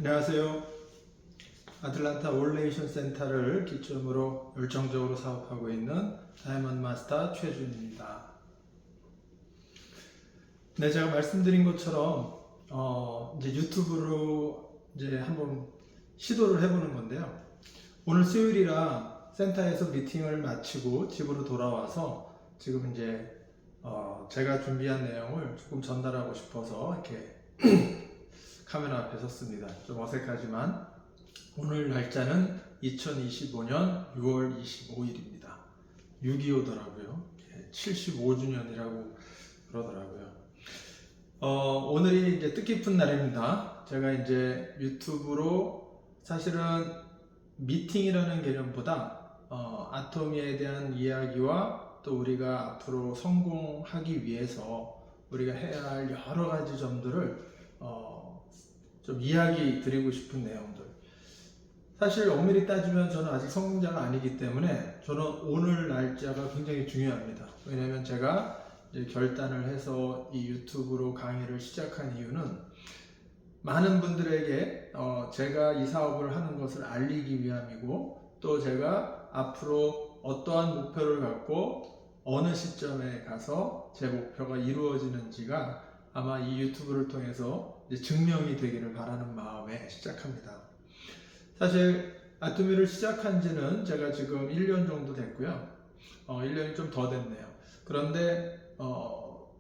안녕하세요. 아틀란타 올레이션 센터를 기점으로 열정적으로 사업하고 있는 다이먼드 마스터 최준입니다. 네, 제가 말씀드린 것처럼 이제 유튜브로 이제 한번 시도를 해보는 건데요. 오늘 수요일이라 센터에서 미팅을 마치고 집으로 돌아와서 지금 이제 제가 준비한 내용을 조금 전달하고 싶어서 이렇게 카메라 앞에 섰습니다. 좀 어색하지만 오늘 날짜는 2025년 6월 25일입니다. 6.25더라고요. 75주년이라고 그러더라고요. 오늘이 이제 뜻깊은 날입니다. 제가 이제 유튜브로 사실은 미팅이라는 개념보다 아토미에 대한 이야기와 또 우리가 앞으로 성공하기 위해서 우리가 해야 할 여러 가지 점들을 좀 이야기 드리고 싶은 내용들. 사실 엄밀히 따지면 저는 아직 성공자가 아니기 때문에 저는 오늘 날짜가 굉장히 중요합니다. 왜냐하면 제가 이제 결단을 해서 이 유튜브로 강의를 시작한 이유는 많은 분들에게 제가 이 사업을 하는 것을 알리기 위함이고, 또 제가 앞으로 어떠한 목표를 갖고 어느 시점에 가서 제 목표가 이루어지는지가 아마 이 유튜브를 통해서 증명이 되기를 바라는 마음에 시작합니다. 사실 아토미를 시작한 지는 제가 지금 1년 정도 됐고요. 1년이 좀 더 됐네요. 그런데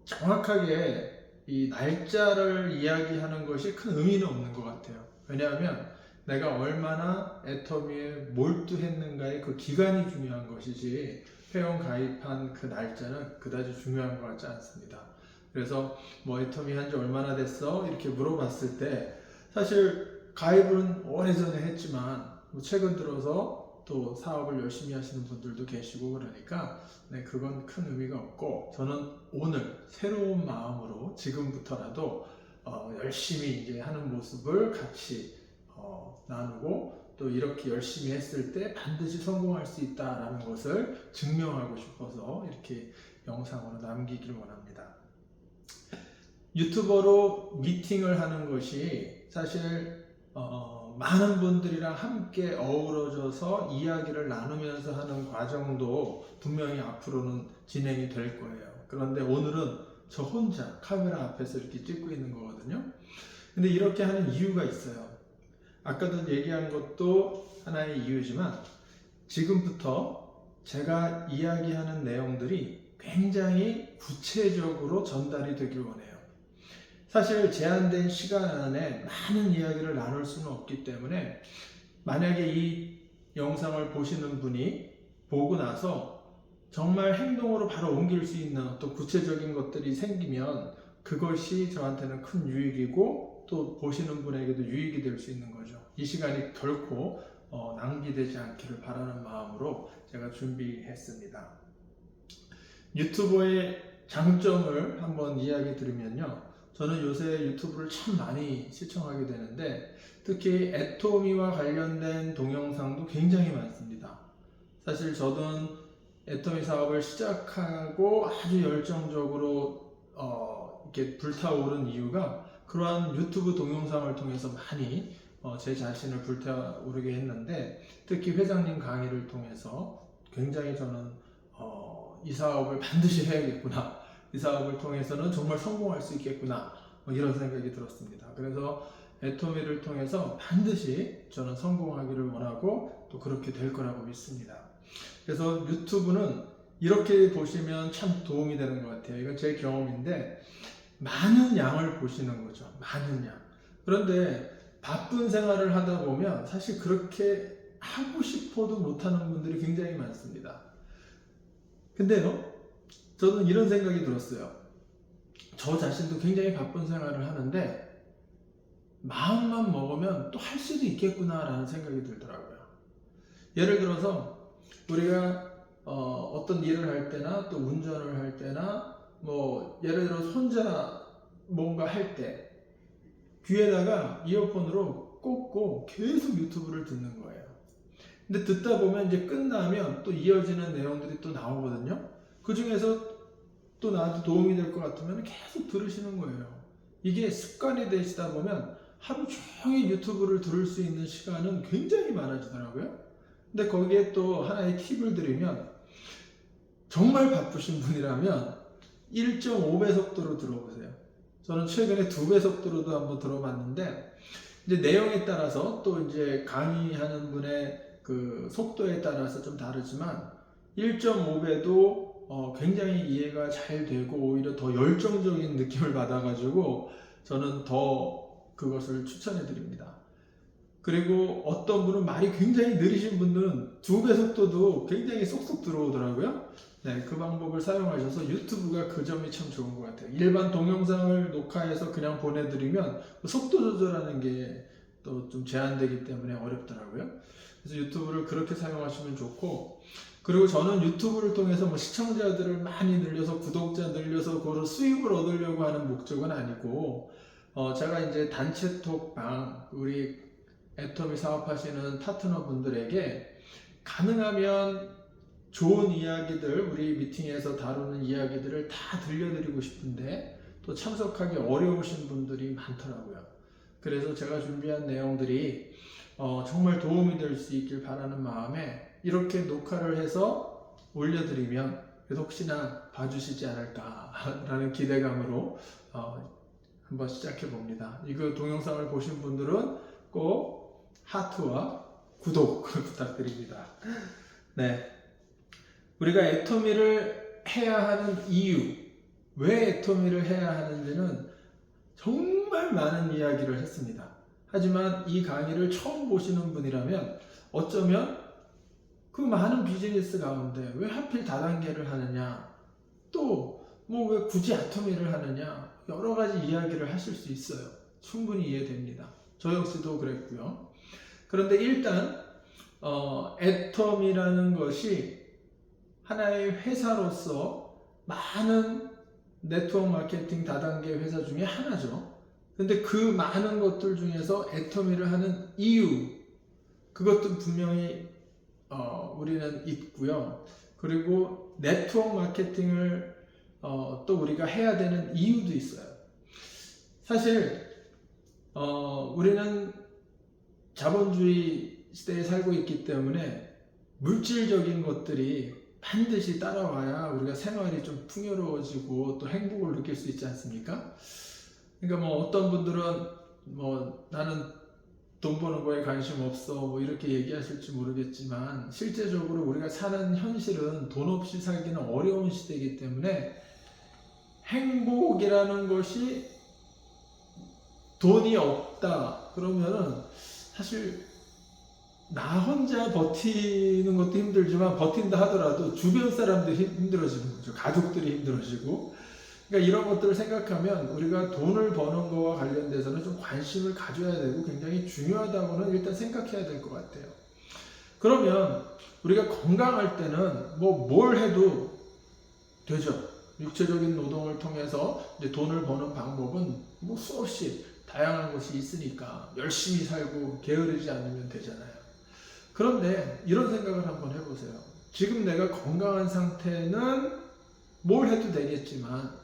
정확하게 이 날짜를 이야기하는 것이 큰 의미는 없는 것 같아요. 왜냐하면 내가 얼마나 애터미에 몰두했는가의 그 기간이 중요한 것이지 회원 가입한 그 날짜는 그다지 중요한 것 같지 않습니다. 그래서 뭐 애터미 한지 얼마나 됐어? 이렇게 물어봤을 때 사실 가입은 오래전에 했지만 최근 들어서 또 사업을 열심히 하시는 분들도 계시고 그러니까 그건 큰 의미가 없고, 저는 오늘 새로운 마음으로 지금부터라도 열심히 이제 하는 모습을 같이 나누고, 또 이렇게 열심히 했을 때 반드시 성공할 수 있다라는 것을 증명하고 싶어서 이렇게 영상으로 남기길 원합니다. 유튜버로 미팅을 하는 것이 사실 많은 분들이랑 함께 어우러져서 이야기를 나누면서 하는 과정도 분명히 앞으로는 진행이 될 거예요. 그런데 오늘은 저 혼자 카메라 앞에서 이렇게 찍고 있는 거거든요. 근데 이렇게 하는 이유가 있어요. 아까도 얘기한 것도 하나의 이유지만 지금부터 제가 이야기하는 내용들이 굉장히 구체적으로 전달이 되길 원해요. 사실 제한된 시간 안에 많은 이야기를 나눌 수는 없기 때문에 만약에 이 영상을 보시는 분이 보고 나서 정말 행동으로 바로 옮길 수 있는 어떤 구체적인 것들이 생기면 그것이 저한테는 큰 유익이고 또 보시는 분에게도 유익이 될 수 있는 거죠. 이 시간이 결코 낭비되지 않기를 바라는 마음으로 제가 준비했습니다. 유튜버의 장점을 한번 이야기 드리면요. 저는 요새 유튜브를 참 많이 시청하게 되는데 특히 애토미와 관련된 동영상도 굉장히 많습니다. 사실 저는 애토미 사업을 시작하고 아주 열정적으로 이렇게 불타오른 이유가 그러한 유튜브 동영상을 통해서 많이 제 자신을 불타오르게 했는데, 특히 회장님 강의를 통해서 굉장히 저는 이 사업을 반드시 해야겠구나, 이 사업을 통해서는 정말 성공할 수 있겠구나, 이런 생각이 들었습니다. 그래서 애토미를 통해서 반드시 저는 성공하기를 원하고 또 그렇게 될 거라고 믿습니다. 그래서 유튜브는 이렇게 보시면 참 도움이 되는 것 같아요. 이건 제 경험인데 많은 양을 보시는 거죠. 많은 양. 그런데 바쁜 생활을 하다 보면 사실 그렇게 하고 싶어도 못하는 분들이 굉장히 많습니다. 근데요, 저는 이런 생각이 들었어요. 저 자신도 굉장히 바쁜 생활을 하는데 마음만 먹으면 또 할 수도 있겠구나 라는 생각이 들더라고요. 예를 들어서 우리가 어떤 일을 할 때나 또 운전을 할 때나 뭐 예를 들어서 혼자 뭔가 할 때 귀에다가 이어폰으로 꽂고 계속 유튜브를 듣는 거예요. 근데 듣다 보면 이제 끝나면 또 이어지는 내용들이 또 나오거든요. 그 중에서 또 나한테 도움이 될 것 같으면 계속 들으시는 거예요. 이게 습관이 되시다 보면 하루 종일 유튜브를 들을 수 있는 시간은 굉장히 많아지더라고요. 근데 거기에 또 하나의 팁을 드리면, 정말 바쁘신 분이라면 1.5배 속도로 들어보세요. 저는 최근에 2배 속도로도 한번 들어봤는데, 이제 내용에 따라서 또 이제 강의하는 분의 그 속도에 따라서 좀 다르지만 1.5배도 굉장히 이해가 잘 되고 오히려 더 열정적인 느낌을 받아가지고 저는 더 그것을 추천해 드립니다. 그리고 어떤 분은 말이 굉장히 느리신 분들은 2배 속도도 굉장히 쏙쏙 들어오더라고요. 네, 그 방법을 사용하셔서 유튜브가 그 점이 참 좋은 것 같아요. 일반 동영상을 녹화해서 그냥 보내드리면 속도 조절하는 게 또 좀 제한되기 때문에 어렵더라고요. 그래서 유튜브를 그렇게 사용하시면 좋고, 그리고 저는 유튜브를 통해서 뭐 시청자들을 많이 늘려서 구독자 늘려서 그걸 수익을 얻으려고 하는 목적은 아니고, 제가 이제 단체 톡방, 우리 애터미 사업하시는 파트너분들에게 가능하면 좋은 이야기들, 우리 미팅에서 다루는 이야기들을 다 들려드리고 싶은데 또 참석하기 어려우신 분들이 많더라고요. 그래서 제가 준비한 내용들이 정말 도움이 될 수 있길 바라는 마음에 이렇게 녹화를 해서 올려드리면 혹시나 봐주시지 않을까라는 기대감으로 한번 시작해 봅니다. 이거 동영상을 보신 분들은 꼭 하트와 구독 부탁드립니다. 네, 우리가 애터미를 해야 하는 이유, 왜 애터미를 해야 하는지는 정말 많은 이야기를 했습니다. 하지만 이 강의를 처음 보시는 분이라면 어쩌면 그 많은 비즈니스 가운데 왜 하필 다단계를 하느냐, 또 뭐 왜 굳이 애터미를 하느냐, 여러 가지 이야기를 하실 수 있어요. 충분히 이해됩니다. 저 역시도 그랬고요. 그런데 일단 애터미라는 것이 하나의 회사로서 많은 네트워크 마케팅 다단계 회사 중에 하나죠. 근데 그 많은 것들 중에서 애터미를 하는 이유, 그것도 분명히 우리는 있고요. 그리고 네트워크 마케팅을 또 우리가 해야 되는 이유도 있어요. 사실 우리는 자본주의 시대에 살고 있기 때문에 물질적인 것들이 반드시 따라와야 우리가 생활이 좀 풍요로워지고 또 행복을 느낄 수 있지 않습니까? 그러니까 뭐 어떤 분들은 뭐 나는 돈 버는 거에 관심 없어 뭐 이렇게 얘기하실지 모르겠지만, 실제적으로 우리가 사는 현실은 돈 없이 살기는 어려운 시대이기 때문에 행복이라는 것이 돈이 없다 그러면은 사실 나 혼자 버티는 것도 힘들지만 버틴다 하더라도 주변 사람들이 힘들어지는 거죠. 가족들이 힘들어지고. 그러니까 이런 것들을 생각하면 우리가 돈을 버는 거와 관련돼서는 좀 관심을 가져야 되고 굉장히 중요하다고는 일단 생각해야 될 것 같아요. 그러면 우리가 건강할 때는 뭐 뭘 해도 되죠. 육체적인 노동을 통해서 이제 돈을 버는 방법은 뭐 수없이 다양한 것이 있으니까 열심히 살고 게으르지 않으면 되잖아요. 그런데 이런 생각을 한번 해보세요. 지금 내가 건강한 상태는 뭘 해도 되겠지만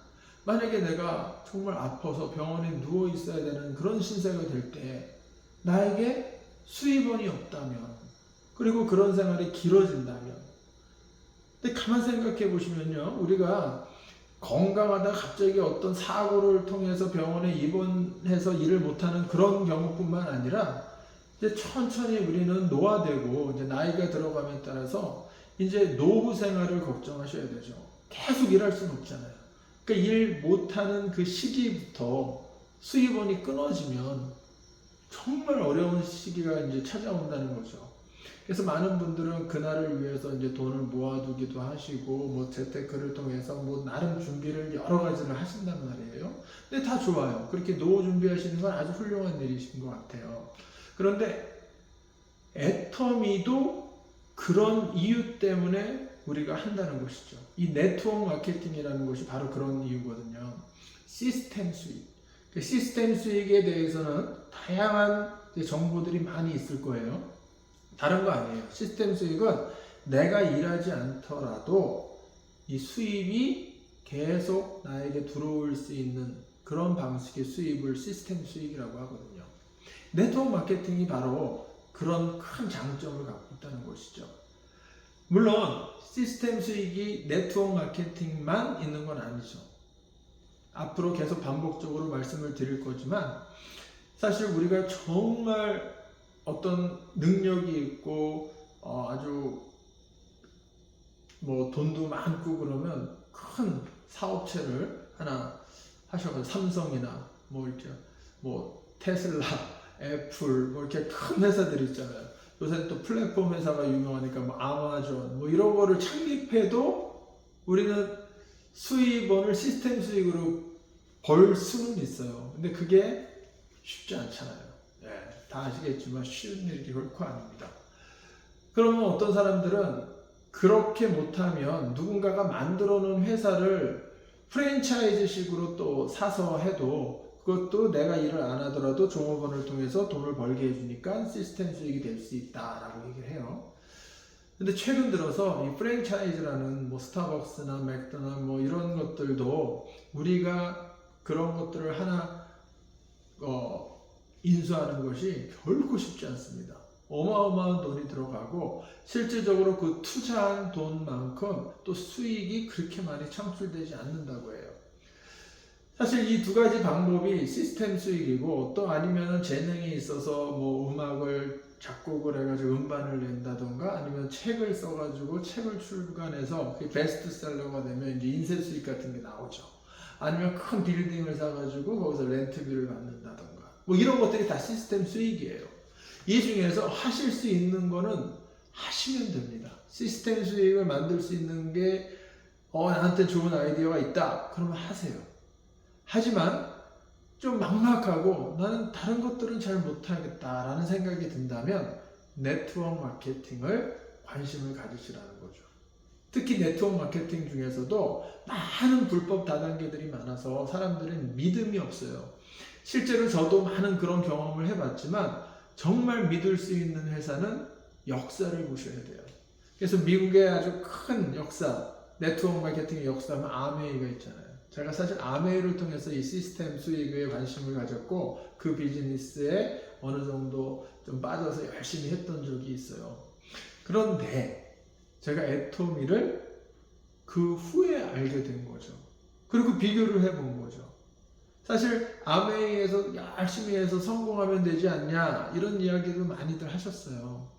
만약에 내가 정말 아파서 병원에 누워 있어야 되는 그런 신세가 될 때 나에게 수입원이 없다면, 그리고 그런 생활이 길어진다면, 근데 가만 생각해 보시면요, 우리가 건강하다 갑자기 어떤 사고를 통해서 병원에 입원해서 일을 못하는 그런 경우뿐만 아니라 이제 천천히 우리는 노화되고 이제 나이가 들어감에 따라서 이제 노후 생활을 걱정하셔야 되죠. 계속 일할 수는 없잖아요. 그러니까 일 못하는 그 시기부터 수입원이 끊어지면 정말 어려운 시기가 이제 찾아온다는 거죠. 그래서 많은 분들은 그날을 위해서 이제 돈을 모아두기도 하시고 뭐 재테크를 통해서 뭐 나름 준비를 여러 가지를 하신단 말이에요. 근데 다 좋아요. 그렇게 노후 준비하시는 건 아주 훌륭한 일이신 것 같아요. 그런데 애터미도 그런 이유 때문에 우리가 한다는 것이죠. 이 네트워크 마케팅이라는 것이 바로 그런 이유거든요. 시스템 수익. 그 시스템 수익에 대해서는 다양한 정보들이 많이 있을 거예요. 다른 거 아니에요. 시스템 수익은 내가 일하지 않더라도 이 수입이 계속 나에게 들어올 수 있는 그런 방식의 수입을 시스템 수익이라고 하거든요. 네트워크 마케팅이 바로 그런 큰 장점을 갖고 있다는 것이죠. 물론 시스템 수익이 네트워크 마케팅만 있는 건 아니죠. 앞으로 계속 반복적으로 말씀을 드릴 거지만 사실 우리가 정말 어떤 능력이 있고 아주 뭐 돈도 많고 그러면 큰 사업체를 하나 하셔가지고 삼성이나 뭐 이렇게 뭐 테슬라, 애플 뭐 이렇게 큰 회사들이 있잖아요. 요새 또 플랫폼 회사가 유명하니까 뭐 아마존 뭐 이런 거를 창립해도 우리는 수입원을 시스템 수익으로 벌 수는 있어요. 근데 그게 쉽지 않잖아요. 예, 다 아시겠지만 쉬운 일이 결코 아닙니다. 그러면 어떤 사람들은 그렇게 못하면 누군가가 만들어 놓은 회사를 프랜차이즈식으로 또 사서 해도 그것도 내가 일을 안 하더라도 종업원을 통해서 돈을 벌게 해주니까 시스템 수익이 될 수 있다라고 얘기를 해요. 근데 최근 들어서 이 프랜차이즈라는 뭐 스타벅스나 맥도날드 뭐 이런 것들도 우리가 그런 것들을 하나 인수하는 것이 결코 쉽지 않습니다. 어마어마한 돈이 들어가고 실질적으로 그 투자한 돈만큼 또 수익이 그렇게 많이 창출되지 않는다고 해요. 사실 이 두 가지 방법이 시스템 수익이고 또 아니면 재능이 있어서 뭐 음악을 작곡을 해가지고 음반을 낸다던가 아니면 책을 써가지고 책을 출간해서 베스트셀러가 되면 이제 인쇄 수익 같은 게 나오죠. 아니면 큰 빌딩을 사가지고 거기서 렌트비를 받는다던가 뭐 이런 것들이 다 시스템 수익이에요. 이 중에서 하실 수 있는 거는 하시면 됩니다. 시스템 수익을 만들 수 있는 게 나한테 좋은 아이디어가 있다 그러면 하세요. 하지만 좀 막막하고 나는 다른 것들은 잘 못하겠다라는 생각이 든다면 네트워크 마케팅을 관심을 가지시라는 거죠. 특히 네트워크 마케팅 중에서도 많은 불법 다단계들이 많아서 사람들은 믿음이 없어요. 실제로 저도 많은 그런 경험을 해봤지만 정말 믿을 수 있는 회사는 역사를 보셔야 돼요. 그래서 미국의 아주 큰 역사, 네트워크 마케팅의 역사는 아메이가 있잖아요. 제가 사실 아메이를 통해서 이 시스템 수익에 관심을 가졌고 그 비즈니스에 어느 정도 좀 빠져서 열심히 했던 적이 있어요. 그런데 제가 애토미를 그 후에 알게 된 거죠. 그리고 비교를 해본 거죠. 사실 아메이에서 열심히 해서 성공하면 되지 않냐 이런 이야기를 많이들 하셨어요.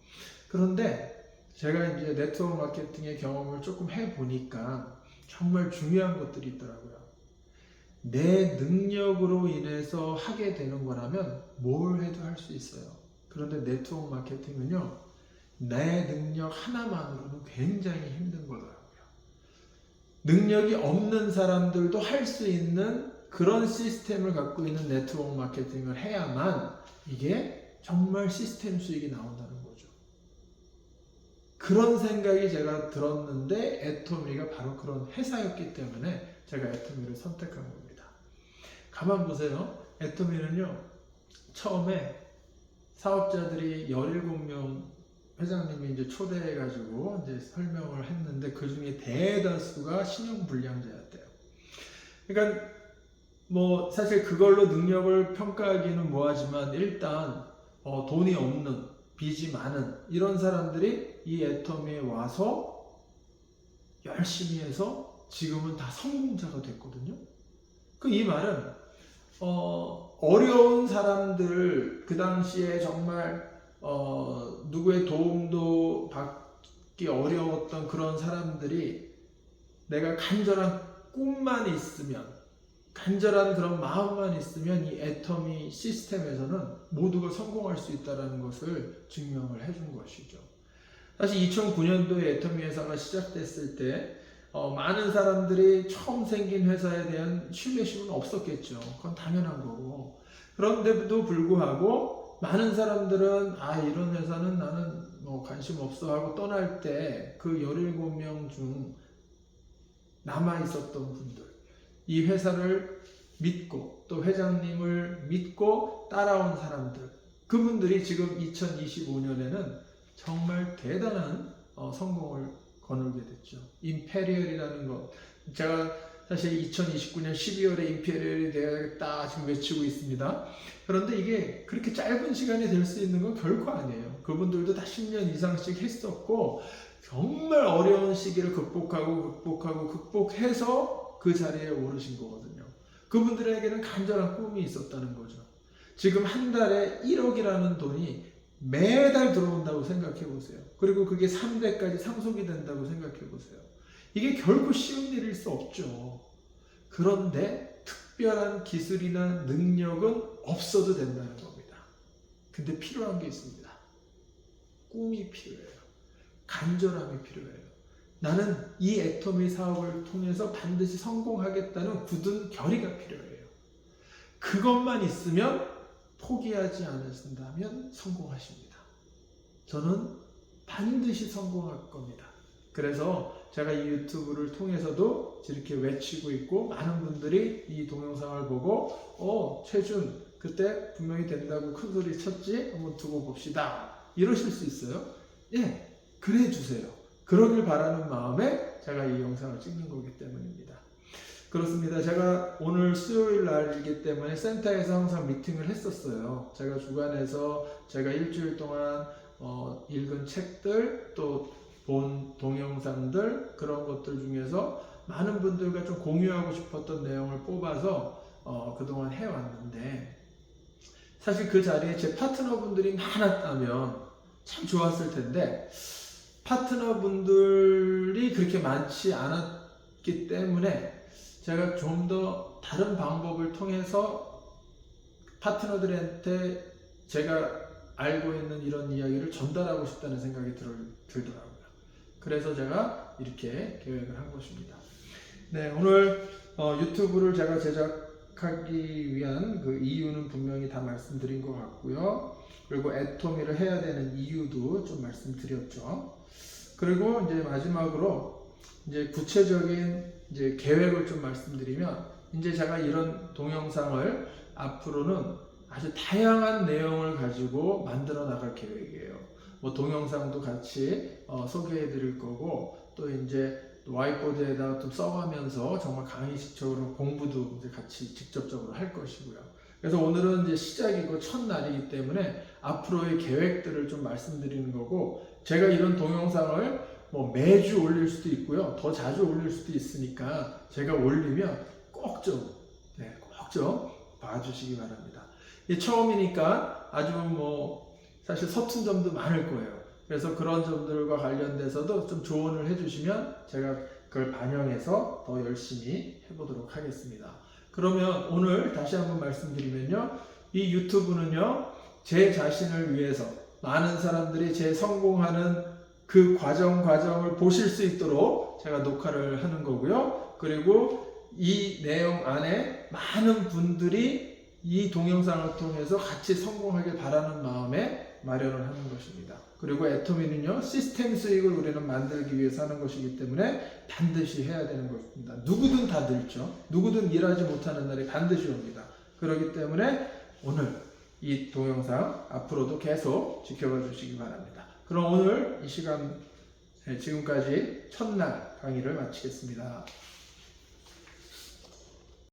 그런데 제가 이제 네트워크 마케팅의 경험을 조금 해보니까 정말 중요한 것들이 있더라고요. 내 능력으로 인해서 하게 되는 거라면 뭘 해도 할 수 있어요. 그런데 네트워크 마케팅은요, 내 능력 하나만으로는 굉장히 힘든 거더라고요. 능력이 없는 사람들도 할 수 있는 그런 시스템을 갖고 있는 네트워크 마케팅을 해야만 이게 정말 시스템 수익이 나온다는 거죠. 그런 생각이 제가 들었는데 애토미가 바로 그런 회사였기 때문에 제가 애토미를 선택한 겁니다. 가만 보세요. 애토미는요, 처음에 사업자들이 17명 회장님이 이제 초대해가지고 이제 설명을 했는데 그 중에 대다수가 신용불량자였대요. 그러니까 뭐 사실 그걸로 능력을 평가하기는 뭐하지만 일단 돈이 없는 빚이 많은 이런 사람들이 이 애터미에 와서 열심히 해서 지금은 다 성공자가 됐거든요. 그 이 말은 어려운 사람들 그 당시에 정말 누구의 도움도 받기 어려웠던 그런 사람들이 내가 간절한 꿈만 있으면 간절한 그런 마음만 있으면 이 애터미 시스템에서는 모두가 성공할 수 있다는 것을 증명을 해준 것이죠. 사실 2009년도에 애터미 회사가 시작됐을 때 많은 사람들이 처음 생긴 회사에 대한 신뢰심은 없었겠죠. 그건 당연한 거고. 그런데도 불구하고 많은 사람들은 이런 회사는 나는 뭐 관심 없어 하고 떠날 때 그 17명 중 남아 있었던 분들, 이 회사를 믿고 또 회장님을 믿고 따라온 사람들, 그분들이 지금 2025년에는 정말 대단한 성공을 거두게 됐죠. 임페리얼이라는 것, 제가 사실 2029년 12월에 임페리얼이 되어야겠다 지금 외치고 있습니다. 그런데 이게 그렇게 짧은 시간이 될 수 있는 건 결코 아니에요. 그분들도 다 10년 이상씩 했었고 정말 어려운 시기를 극복해서 그 자리에 오르신 거거든요. 그분들에게는 간절한 꿈이 있었다는 거죠. 지금 한 달에 1억이라는 돈이 매달 들어온다고 생각해 보세요. 그리고 그게 3대까지 상속이 된다고 생각해 보세요. 이게 결코 쉬운 일일 수 없죠. 그런데 특별한 기술이나 능력은 없어도 된다는 겁니다. 근데 필요한 게 있습니다. 꿈이 필요해요. 간절함이 필요해요. 나는 이 애토미 사업을 통해서 반드시 성공하겠다는 굳은 결의가 필요해요. 그것만 있으면 포기하지 않으신다면 성공하십니다. 저는 반드시 성공할 겁니다. 그래서 제가 이 유튜브를 통해서도 이렇게 외치고 있고 많은 분들이 이 동영상을 보고 최준 그때 분명히 된다고 큰 소리 쳤지? 한번 두고 봅시다. 이러실 수 있어요. 예, 그래 주세요. 그러길 바라는 마음에 제가 이 영상을 찍는 거기 때문입니다. 그렇습니다. 제가 오늘 수요일 날이기 때문에 센터에서 항상 미팅을 했었어요. 제가 주간에서 제가 일주일 동안 읽은 책들 또 본 동영상들 그런 것들 중에서 많은 분들과 좀 공유하고 싶었던 내용을 뽑아서 그동안 해왔는데 사실 그 자리에 제 파트너분들이 많았다면 참 좋았을 텐데 파트너분들이 그렇게 많지 않았기 때문에 제가 좀 더 다른 방법을 통해서 파트너들한테 제가 알고 있는 이런 이야기를 전달하고 싶다는 생각이 들더라고요. 그래서 제가 이렇게 계획을 한 것입니다. 네, 오늘 유튜브를 제가 제작하기 위한 그 이유는 분명히 다 말씀드린 것 같고요. 그리고 애토미를 해야 되는 이유도 좀 말씀드렸죠. 그리고 이제 마지막으로 이제 구체적인 이제 계획을 좀 말씀드리면 이제 제가 이런 동영상을 앞으로는 아주 다양한 내용을 가지고 만들어 나갈 계획이에요. 뭐 동영상도 같이 소개해 드릴 거고 또 이제 와이트보드에다가 좀 써가면서 정말 강의식적으로 공부도 이제 같이 직접적으로 할 것이고요. 그래서 오늘은 이제 시작이고 첫날이기 때문에 앞으로의 계획들을 좀 말씀드리는 거고 제가 이런 동영상을 뭐 매주 올릴 수도 있고요. 더 자주 올릴 수도 있으니까 제가 올리면 꼭 좀 봐주시기 바랍니다. 이 처음이니까 아주 뭐 사실 서툰 점도 많을 거예요. 그래서 그런 점들과 관련돼서도 좀 조언을 해주시면 제가 그걸 반영해서 더 열심히 해보도록 하겠습니다. 그러면 오늘 다시 한번 말씀드리면요. 이 유튜브는요. 제 자신을 위해서 많은 사람들이 제 성공하는 그 과정을 보실 수 있도록 제가 녹화를 하는 거고요. 그리고 이 내용 안에 많은 분들이 이 동영상을 통해서 같이 성공하길 바라는 마음에 마련을 하는 것입니다. 그리고 애토미는요, 시스템 수익을 우리는 만들기 위해서 하는 것이기 때문에 반드시 해야 되는 것입니다. 누구든 다 늙죠. 누구든 일하지 못하는 날이 반드시 옵니다. 그렇기 때문에 오늘 이 동영상 앞으로도 계속 지켜봐 주시기 바랍니다. 그럼 오늘 이 시간 지금까지 첫날 강의를 마치겠습니다.